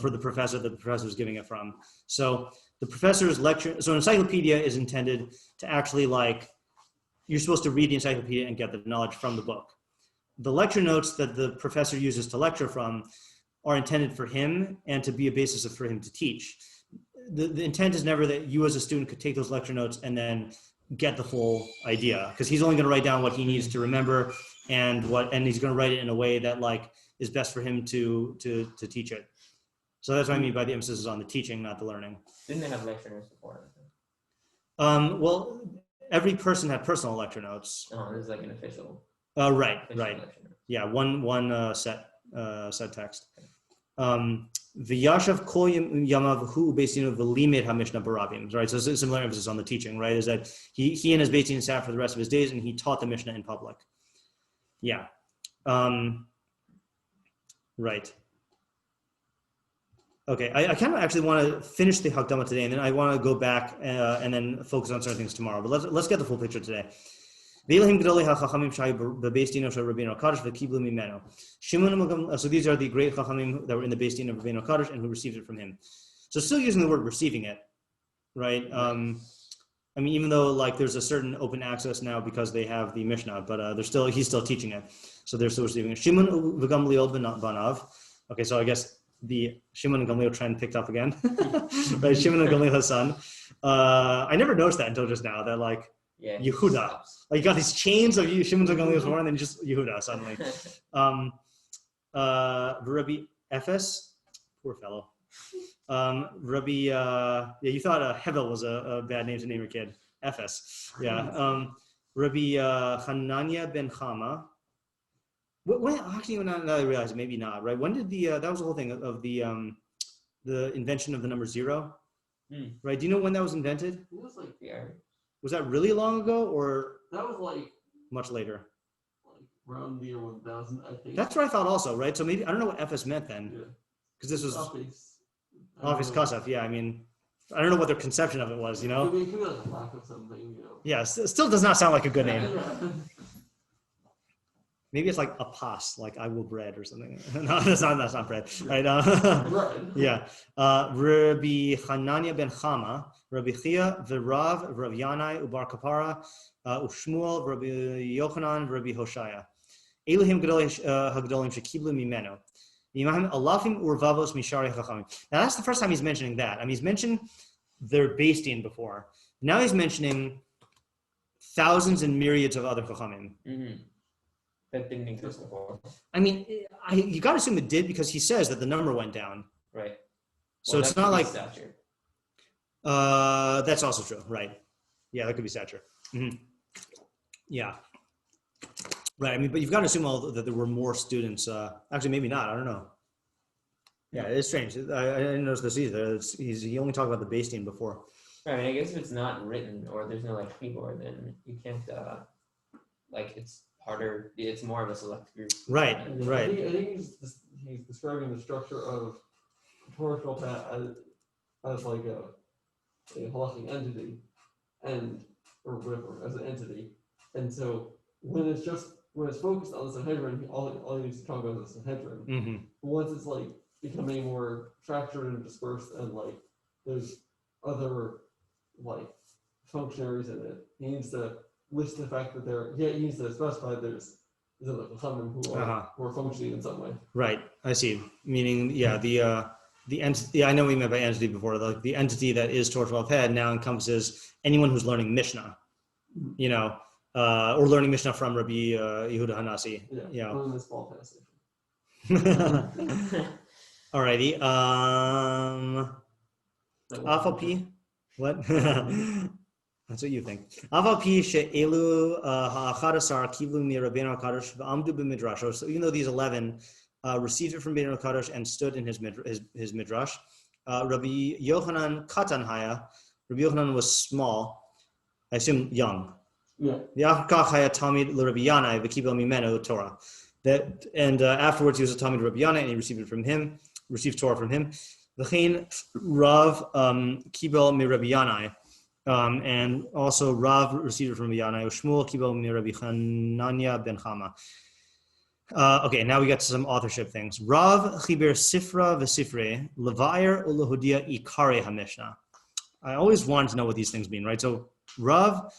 For the professor that the professor is giving it from. So the professor's lecture, so an encyclopedia is intended to actually like, you're supposed to read the encyclopedia and get the knowledge from the book. The lecture notes that the professor uses to lecture from are intended for him and to be a basis for him to teach. The intent is never that you as a student could take those lecture notes and then get the full idea, because he's only going to write down what he needs to remember and he's going to write it in a way that like is best for him to teach it. So that's what I mean by the emphasis on the teaching, not the learning. Didn't they have lecture notes before? Well, every person had personal lecture notes. Oh, this is like an official. Right. Yeah, one set text. V'yashav kol yamav hu beis v'limed ha-mishnah barabim. Right, so it's a similar emphasis on the teaching. Right, is that he and his beis din sat for the rest of his days and he taught the Mishnah in public. Yeah. Right. Okay, I kind of actually want to finish the Hakdama today, and then I want to go back and then focus on certain things tomorrow. But let's get the full picture today. So these are the great Chachamim that were in the Beis Din of Rabbeinu Kadosh and who received it from him. So still using the word receiving it, right? I mean, even though like there's a certain open access now because they have the Mishnah, but he's still teaching it. So they're still receiving it. Shimon v'Gamliel banav. Okay, so I guess the Shimon and Gamliel trend picked up again. Right, Shimon and Gamliel's son. I never noticed that until just now, that like Yehuda. Like you got these chains of Shimon and Gamliel's born and then just Yehuda suddenly. Rabbi Ephes, poor fellow. Rabbi, you thought Hevel was a bad name to name your kid. Ephes, yeah. Rabbi Hanania ben Chama. When actually, now I realize maybe not, right? When did that was the whole thing of the invention of the number 0, right? Do you know when that was invented? It was like Was that really long ago or that was like much later? Around the year 1000, I think. That's what I thought also, right? So maybe I don't know what FS meant then, because this was Office Kasaf. Yeah, I mean, I don't know what their conception of it was, you know. It could be like a lack of something, you know. Yeah, still does not sound like a good name. Yeah. Maybe it's like a pas, like I will bread or something. No, that's not bread, right? Right. Yeah. Rabbi Hanania ben Chama, Rabbi Chia, V'Rav, Rabbi Yanai, Ubar Kapara, Ushmuel, Rabbi Yochanan, Rabbi Hoshaya. Elohim Hagdolim Shekiblu Mimeno. Alafim Urvavos Mishari Chachamim. Now that's the first time he's mentioning that. I mean, he's mentioned their Beis before. Now he's mentioning thousands and myriads of other Chachamim. That didn't exist before. I mean, you got to assume it did because he says that the number went down. Right. So it's not like stature. That's also true, right? Yeah, that could be stature. Yeah. Right. I mean, but you've got to assume that there were more students. Actually, maybe not. I don't know. Yeah, it's strange. I didn't notice this either. He only talked about the Beis before. Right. I mean, I guess if it's not written or there's no like keyboard, then you can't it's harder. It's more of a select group. Right. Right. I think he's describing the structure of Torah Shalpat as like a halachic entity, or whatever, as an entity, and so when it's focused on the Sanhedrin, all he needs to talk about is the Sanhedrin. But once it's like becoming more fractured and dispersed, and like there's other like functionaries in it, he needs to list the fact that he needs to specify there's other Chachamim who are functioning in some way. Right, I see. Meaning, yeah, the entity. I know we meant by entity before. Like the entity that is Torah 12 head now encompasses anyone who's learning Mishnah, you know, or learning Mishnah from Rabbi Yehuda Hanasi. Yeah. On this small passage. Alrighty. Afal what? That's what you think. Afal pi she'elu ha'achadasar kiblu mi Rabbeinu HaKadosh v'amdu b'midrash. So even though these 11 received it from Rabbeinu HaKadosh and stood in his midrash, Rabbi Yochanan katan haya. Rabbi Yochanan was small, I assume young. Yeah. Yachkach haya talmid l'Rabbi Yanai v'kibel mimenu Torah. Afterwards he was a talmid Rabbi Yanai and he received Torah from him. V'chein Rav kibel mi Rabbi Yanai. And also Rav received it from Rabbi Yanai. Ushmuel kibel mi Rabbi Hanania ben Chama. Okay, now we got to some authorship things. Rav chiber sifra v'sifre levair ulehudia ikare hamishna. I always wanted to know what these things mean, right? So Rav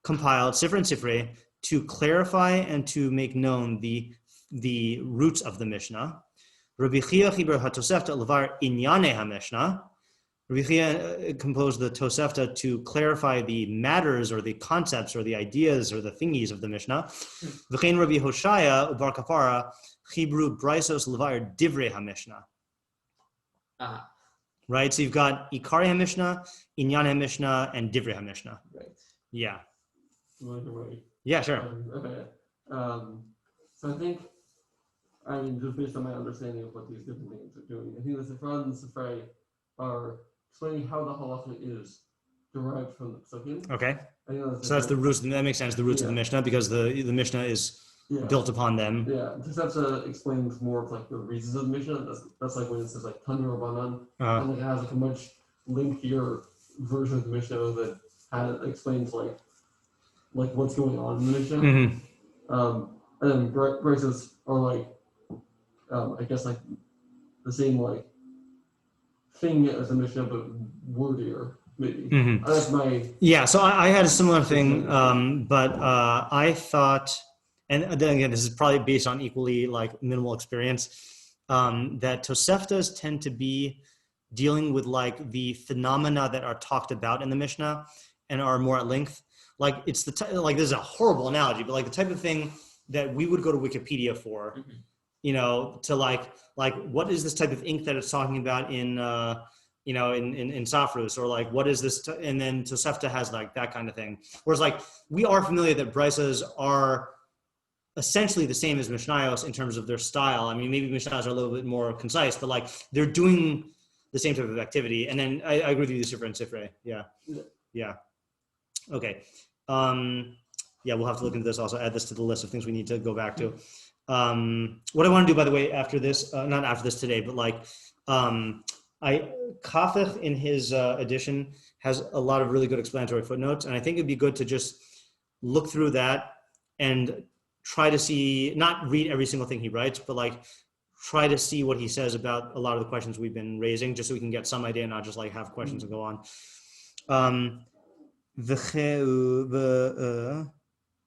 compiled sifra and sifre to clarify and to make known the roots of the Mishnah. Rabbi Chia chiber hatosefta levair inyane hamishna. Rabbi Chia composed the Tosefta to clarify the matters or the concepts or the ideas or the thingies of the Mishnah. V'chein Rabbi Hoshaya ubar Kapara chibru braisos levair divrei HaMishnah. Right, so you've got Ikari HaMishnah, Inyan HaMishnah, and Divrei HaMishnah. Right. Yeah. Right. Yeah, sure. Okay. So I think, just based on my understanding of what these different things are doing, I think the Sifra and the Sifrei are explaining how the halacha is derived from the psukim. Okay. So that's the roots. That makes sense. The roots of the Mishnah, because the Mishnah is built upon them. Yeah. Tosefta explains more of like the reasons of the Mishnah. That's like when it says like Tanu Rabbanan, and it has like a much lengthier version of the Mishnah that explains like what's going on in the Mishnah. And then braces are like I guess like the same like thing as the Mishnah, but wordier, maybe. That's my... Yeah, so I had a similar thing, but I thought, and then again, this is probably based on equally like minimal experience, that Toseftas tend to be dealing with like the phenomena that are talked about in the Mishnah and are more at length. Like it's like this is a horrible analogy, but like the type of thing that we would go to Wikipedia for, you know, to like what is this type of ink that it's talking about in in Safrus, or like what is this and then Tosefta has like that kind of thing. Whereas like we are familiar that Brisas are essentially the same as Mishnayos in terms of their style. I mean, maybe Mishnayos are a little bit more concise, but like they're doing the same type of activity. And then I agree with you, the Sifra and Sifre. Yeah. Okay. We'll have to look into this also, add this to the list of things we need to go back to. What I want to do, by the way, after this, not after this today, but like, Kafich in his edition has a lot of really good explanatory footnotes. And I think it'd be good to just look through that and try to see, not read every single thing he writes, but like try to see what he says about a lot of the questions we've been raising, just so we can get some idea, not just like have questions and go on.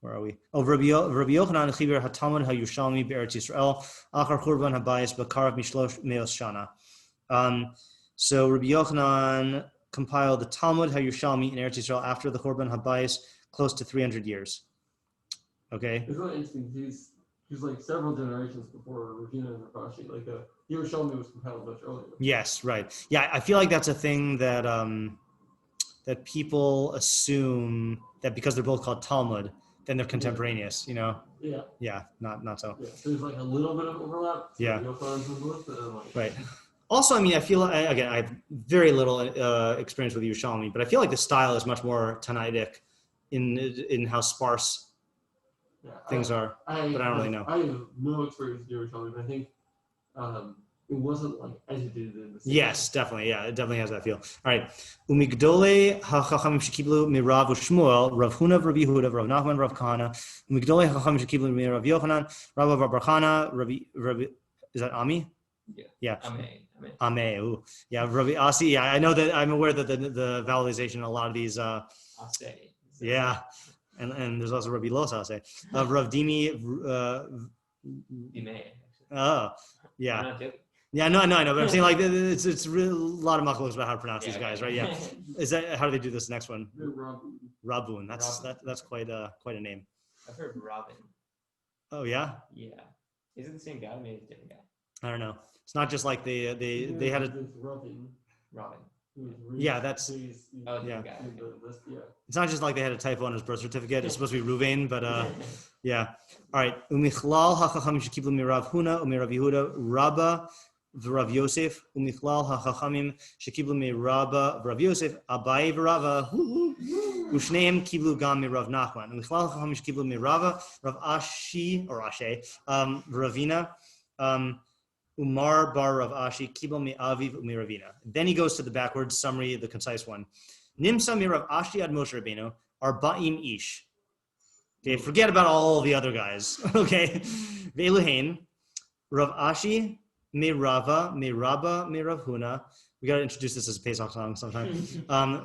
Where are we? Oh, Rabbi Yochanan Chibir HaTalmud HaYushalmi Be'eretz Yisrael Achar Churban HaBayis B'Karav Mishlosh Meos Shana. So Rabbi Yochanan compiled the Talmud HaYushalmi in Eretz Yisrael after the Churban HaBayis, close to 300 years. Okay. It's really interesting. He's like several generations before Ravina and Rashi. Like Yerushalmi was compiled much earlier. Yes, right. Yeah, I feel like that's a thing that that people assume that because they're both called Talmud, then they're contemporaneous. You know. Yeah. Yeah. Not so. Yeah. So there's like a little bit of overlap. So yeah. Like, right. Also, I mean, I feel again, I have very little experience with Yerushalmi, but I feel like the style is much more Tanaitic in how sparse things are. But I don't really know. I have no experience with Yerushalmi, but I think it wasn't like agitated in the same Yes, definitely. Yeah, it definitely has that feel. All right. Umigdole hachachamim shekiblu mirav u'shmuel Rav Huna Rav Yehuda Rav Nachman Rav Kahana Umigdole hachachamim shekiblu mirav Yochanan Rav Bar Chana Rav is that Ami? Yeah. Ame. Ooh. Yeah, Ravi Asi. Yeah, I know that. I'm aware that the vowelization in a lot of these. Yeah, and there's also Rabbi Los Ase. Rav Dimi. Oh, yeah. Yeah, no, but I'm saying like it's really a lot of machlokes about how to pronounce these guys, right? Yeah. Is that how do they do this next one? Rabun. That's quite a name. I've heard Robin. Oh yeah. Yeah. Is it the same guy? Maybe it's a different guy. I don't know. It's not just like they had a Robin. Yeah, that's yeah. It's not just like they had a typo on his birth certificate. It's supposed to be Ruvain, but yeah. All right. Umichlal hachachamim shekiblu mirav Huna umirav Yehuda Rabba v'Rav Yosef umichlal hachachamim shekiblu mirabba v'Rav Yosef Abai v'Rava ushneim kiblu gam mirav Nachman umichlal hachachamim shekiblu mirava Rav Ashi or Ashe Ravina. Umar bar Rav Ashi kibel mi aviv umi Ravina. Then he goes to the backwards summary, the concise one. Nimsa mi Rav Ashi ad Moshe Rabbeinu arba'im ish. Okay, forget about all the other guys. Okay, ve'eluhein Rav Ashi mi Rava mi Rabba mi Rav Huna. We got to introduce this as a Pesach song sometime.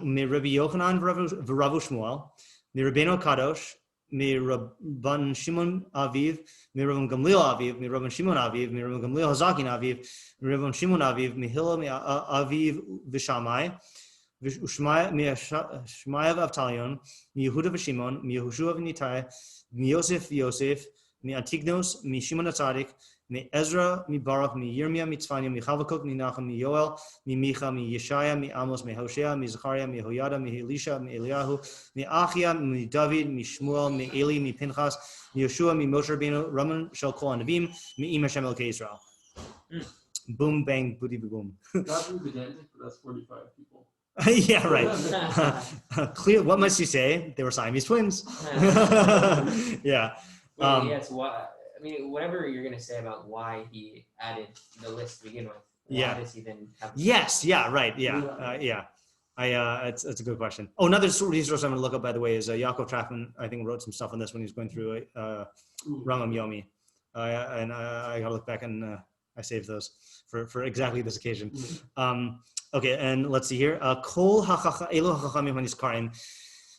Mi Rabbi Yochanan v'Rav Shmuel mi Rabbeinu Kadosh. Mi Rabban Shimon Aviv, Mi Rabban Gamliel Aviv, Mi Rabban Shimon Aviv, Mi Rabban Gamliel Hazakin Aviv, Mi Rabban Shimon Aviv, Mi Hillel Mi Aviv Vishamai, Ushmaya Mi Shmaya Avtalion, Mi Yehuda V'Shimon, Mi Yehoshua V'Nitai, Mi Yosef, Mi Antignos, Mi Shimon HaTzadik, Mi Ezra, Mi Baruch, Mi Yirmiyah, Mi Tzfania, Mi Chavakuk, Mi Nachum, Mi Yoel, Mi Micha, Mi Yeshaya, Mi Amos, Mi Hoshea, Mi Zechariah, Mi Hoyada, Mi Elisha, Mi Eliyahu, Mi Achia, Mi David, Mi Shmuel, Mi Eli, Mi Pinchas, Mi Yeshua, Mi Moshe Rabbeinu, Raman Shel Kol Anavim, Mi Im Hashem Elokei Yisrael. Boom, bang, booty, boom. That's pedantic, but that's 45 people. Yeah, right. Clear. What must you say? They were Siamese twins. Yeah. Yes. I mean, whatever you're going to say about why he added the list to begin with, why does he then have... Yes, yeah, right, yeah. It's a good question. Oh, another resource I'm going to look up, by the way, is Yaakov Trachman, I think, wrote some stuff on this when he was going through Rambam Yomi. And I got to look back and I saved those for exactly this occasion. Okay, and let's see here. Kol elu hachachamim haniskarim.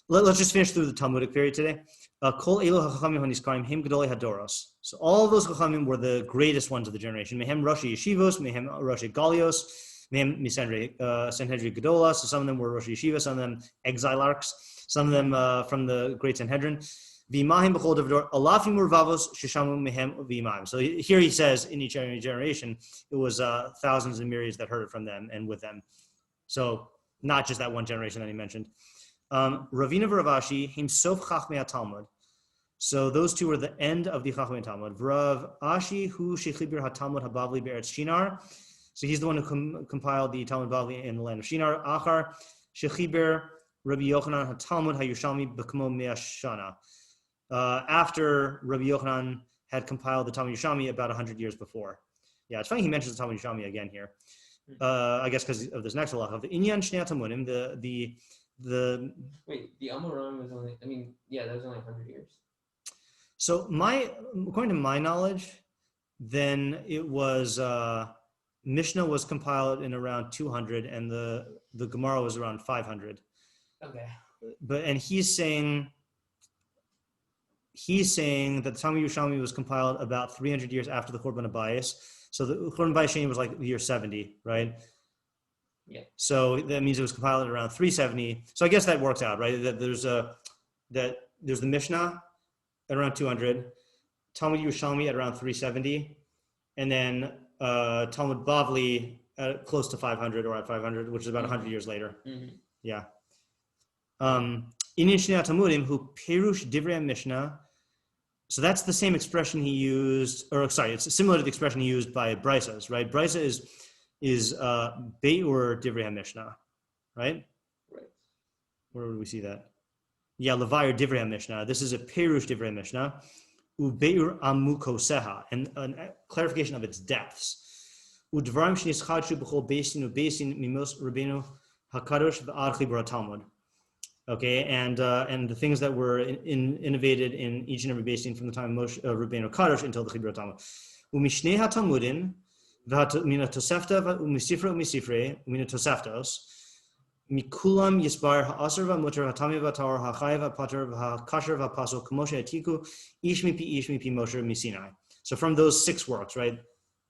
Let's just finish through the Talmudic period today. Kol elu hachachamim haniskarim him gedolei hadoros. So all of those chachamim were the greatest ones of the generation. Mehem Rashi Yeshivos, Mehem Rashi Galios, Mehem Sanhedri Gedola. So some of them were Rashi Yeshiva, some of them exilarchs, some of them from the Great Sanhedrin. V'imahim b'chol davdor alafim urvavos shishamu mehem v'imahim. So here he says in each generation it was thousands and myriads that heard it from them and with them. So not just that one generation that he mentioned. Ravina v'Ravashi him sof chachmei Talmud. So those two were the end of the Chachmei Talmud. Rav Ashi hu shechibir haTalmud habavli be'eretz Shinar. So he's the one who compiled the Talmud Bavli in the land of Shinar. Achar shechiber Rabbi Yochanan Talmud Hayushalmi b'kmo mea shana. After Rabbi Yochanan had compiled the Talmud Yerushalmi about 100 years before. Yeah, it's funny he mentions the Talmud Yerushalmi again here. I guess because of this next halacha of the Inyan Shnei Talmudim, the Wait, the Amoram was only, that was only 100 years. So according to my knowledge, then it was Mishnah was compiled in around 200 and the Gemara was around 500. Okay. And he's saying that the Talmud Yerushalmi was compiled about 300 years after the Churban Abayis. So the Churban Abayis was like the year 70, right? Yeah. So that means it was compiled at around 370. So I guess that works out, right? That there's the Mishnah at around 200, Talmud Yerushalmi at around 370, and then Talmud Bavli at close to 500 or at 500, which is about 100 years later. Mm-hmm. Yeah. Inyan Shnei Talmudim hu perush divrei Mishnah. So that's the same expression he used, it's similar to the expression he used by Brysas, right? Brysa is Beur divrei Mishnah, right? Right. Where would we see that? Yeah, Levayer divrei Mishnah. This is a perush divrei Mishnah. Ubeur amukoseha, and a clarification of its depths. Udvarim shnischadshu b'chol beisin u'beisin mimos Rabbeinu hakadosh v'ad chibur Talmud. Okay, and the things that were innovated in each and every beisin from the time of Moshe Rabbeinu Kadosh until the chibur Talmud. Umishnei haTalmudin v'mina tosefta u'misifra u'misifrei u'mina toseftos. Mikulam yisbar ha'asr v'mutar ha'tami v'tar ha'chayev ha'pater v'ha'kasher v'ha'pasol k'moshe atiku ish mipi Moshe misinai. So from those 6 works, right?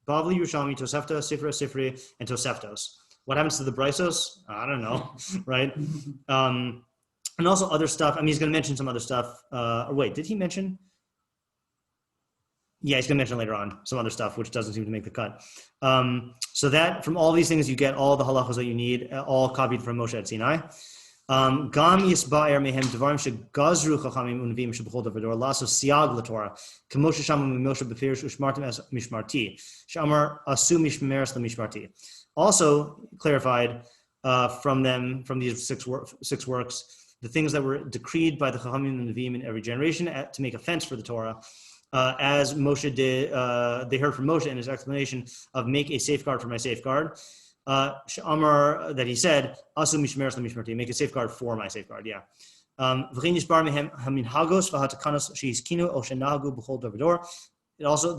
Bavli, Yerushalmi, Tosefta, Sifra, Sifri, and Toseftos. What happens to the Brysos? I don't know, right? And also other stuff. He's going to mention some other stuff. Wait, did he mention? Yeah, he's going to mention later on some other stuff, which doesn't seem to make the cut. So that from all these things, you get all the halachos that you need, all copied from Moshe at Sinai. Gam yisba'er mehem devarim shegazru chachamim unvim shebechol davador laso siag l'Torah k'moshe shamu Moshe b'pirish ushmartim as mishmarti shamar asu mishmeres l'mishmarti. Also clarified from these six works, the things that were decreed by the chachamim and Nevi'im in every generation to make a fence for the Torah. As Moshe did, they heard from Moshe in his explanation of make a safeguard for my safeguard. Amar, that he said, Asu mishmeres l'mishmarti, make a safeguard for my safeguard. Yeah. They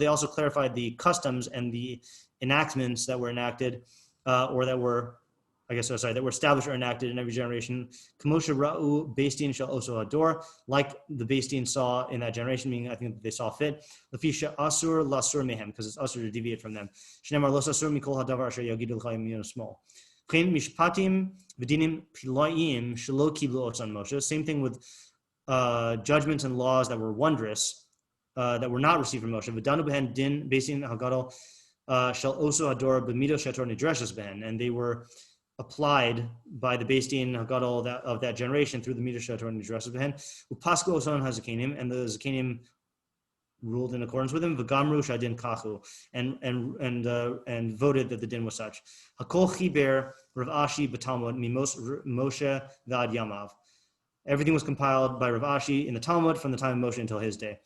also clarified the customs and the enactments that were enacted, that were established or enacted in every generation. K'moshe ra'u beistin shel oso hador, like the beistin saw in that generation, meaning I think they saw fit. Lefisha asur lasur mehem, because it's asur to deviate from them. Shnemar los asur mikol hadavar asher yagidu l'chayim min small. V'chein mishpatim v'dinim pilayim shelo kiblu otzan Moshe. Same thing with judgments and laws that were wondrous, that were not received from Moshe. V'danu behen din beistin hagadol shel oso hador b'mido shetor nidreshes behen, and they were applied by the Beis Din Hagadol of that generation through the Midrash Torah and Midrash Behen. Upasko Oson HaZakanim, and the Zakanim ruled in accordance with him. V'gamru Shadin Kachu, and voted that the din was such. Hakol Chiber Rav Ashi b'Talmud Mimos Moshe V'ad Yamav. Everything was compiled by Rav Ashi in the Talmud from the time of Moshe until his day.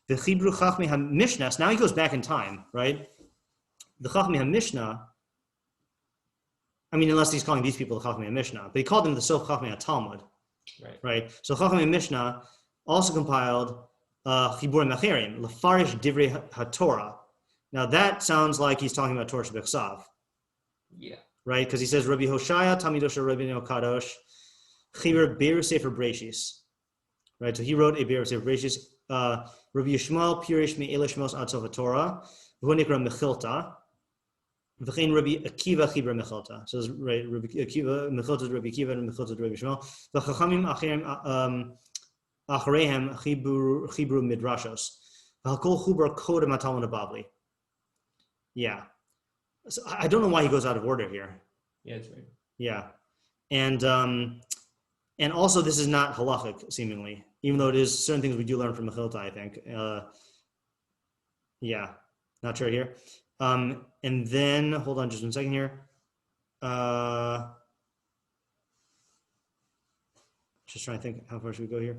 The Chibru Chachmi HaMishnah. Now he goes back in time, right? The Chachmi HaMishnah. Unless he's calling these people the Chachmei HaMishnah, but he called them the Sof Chachmei HaTalmud, right? So Chachmei HaMishnah also compiled Chibur Mecherim, Lefarish Divrei HaTorah. Now that sounds like he's talking about Torah Shebechsav, right? Because he says Rabbi Hoshaya Talmidosh Rabbeinu Kadosh Chibur Be'er Sefer Breishis, right? So he wrote a Be'er Sefer Breishis. Rabbi Yishmael Pirish Me'ele Shmos Ad Sof HaTorah V'honikra Mechilta. V'chein Rabbi Akiva Chibur Mechilta. So right, Rabbi Akiva Mechilta is Rabbi Akiva and Mechilta is Rabbi Shmuel. V'chachamim achareihem Chibur Midrashos. V'hakol Chubar Kodem HaTalmud HaBavli. Yeah. So I don't know why he goes out of order here. Yeah, that's right. Yeah, and also this is not halachic seemingly, even though it is certain things we do learn from Mechilta, I think. Yeah. Not sure here. And then, hold on just 1 second here. Just trying to think, how far should we go here?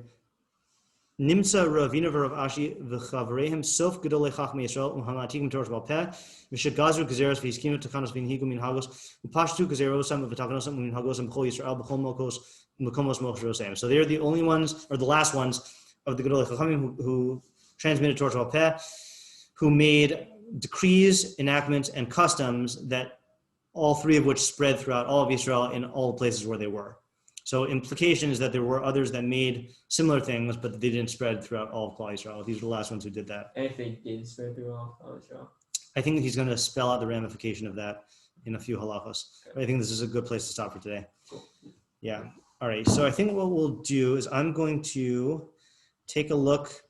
Nimsa Ravina V'Rav Ashi V'Chavreihem Sof Gedolei Chachmei Yisrael U'Hamatikim Torah Shebal Peh V'Shegazru Gezeros V'Hiskinu Takanos V'Hinhigu Min Hagos U'Pashtu Gezerosam V'Takanosam Min Hagosam B'Chol Yisrael B'Chol Mokomos Moshe Rabbeinu. So they're the only ones, or the last ones, of the Gedolei Chachamim who transmitted Torah Shebal Peh, who made decrees, enactments, and customs that all three of which spread throughout all of Israel in all the places where they were. So implication is that there were others that made similar things, but they didn't spread throughout all of Klal Yisrael. These are the last ones who did that. And if they did spread through all of Klal Yisrael? I think he's going to spell out the ramification of that in a few halachos. Okay. I think this is a good place to stop for today. Cool. Yeah. All right. So I think what we'll do is I'm going to take a look